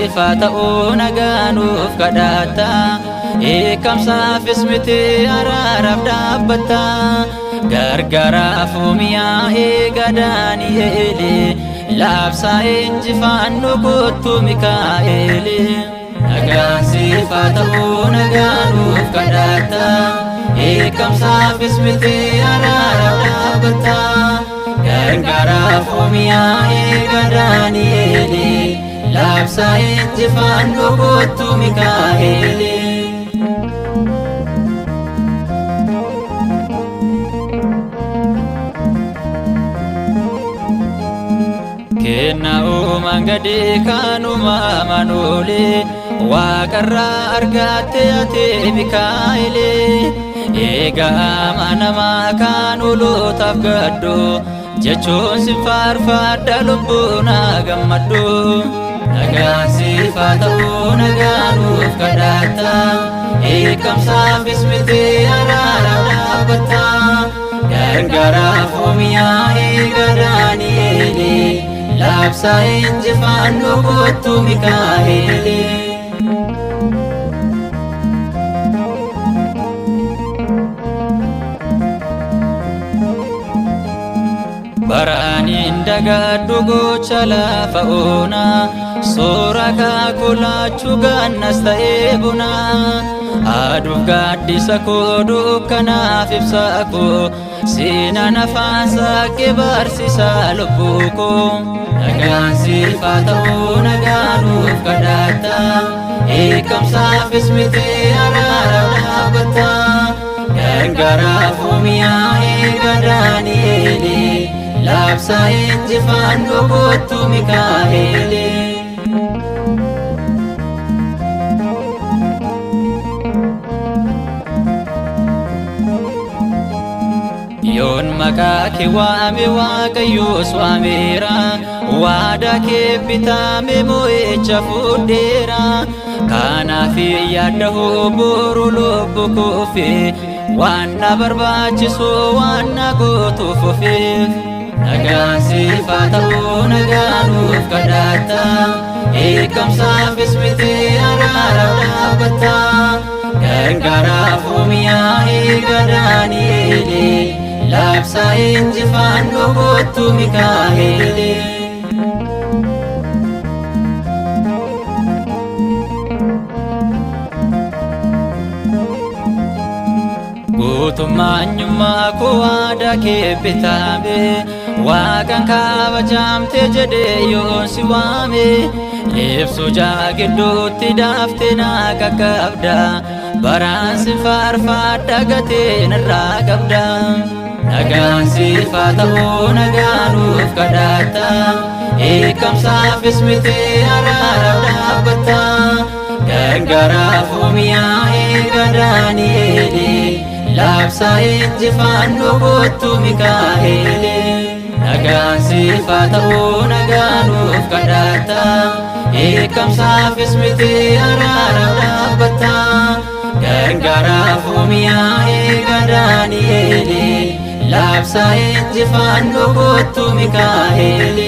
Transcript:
sifa ta'uu nagaanuuf kadhatta eekamsaafis miti araaraaf dhaabbatta gargaaraaf miyaa'ee Daani'eeli labsaa injifannu kottu Mikaa'eeli nagaan sifa ta'uu nagaanuuf kadhatta eekamsaafis miti araaraaf dhaabbatta gargaaraaf miyaa'ee Daani'eeli labsaa injifannu kottu Mikaa'eeli kenna uumaan gadi kan uumamaan oole waaqarraa argatte ati Mikaa'eeli eegaa amanamaa kan ulootaaf gaddu jechuun si faarfadha lubbuun gammaddu nagaan sifa ta'uu nagaanuuf kadhatta eekamsaafis miti araaraaf dhaabbatta gargaaraaf miyaa'ee Daani'eeli labsaa injifannu kottu Mikaa'eeli baraanin dagaddu gocha lafa oonaa soora kaakulaachuu gannas ta'ee bunaa aduuf gaaddisa koo dukkanaaf ibsa koo siina nafaan saaqee barsiisaa lubbuu koo nagaan sifa ta'uu nagaanuuf kadhatta eekamsaafis miti araaraaf dhaabbatta gargaaraaf miyaa'ee Daani'eeli labsaa injifannu kottu Mikaa'eeli yoon maqaa kee waame Waaqayyoos waameera waadaa kee bitaame mo'icha fudheera kanaaf yaadda boru lubbu koofi waan na barbaachisu waan na gootuuf ofiif nagaan sifa ta'uu nagaanuuf kadhatta eekamsaafis miti araaraaf dhaabbatta gargaaraaf miyaa'ee Daani'eeli labsaa injifannu kottu Mikaa'eeli guutummaanyummaa koo waadaa kee bitaame waaqan kabajamte jedhee yoon si waame ibsu jaagidduutti daaftee naa qaqqabda baraan si faarfadha gateen irraa qabda nagaan sifa ta'uu nagaanuuf kadhatta eekamsaafis miti araaraaf dhaabbatta gargaaraaf miyaa'ee Daani'eeli labsaa injifannu kottu Mikaa'eeli nagaan sifa ta'uu nagaanuuf kadhatta eekamsaafis miti araaraaf dhaabbatta gargaaraaf miyaa'ee Daani'eeli labsaa injifannu kottu Mikaa'eeli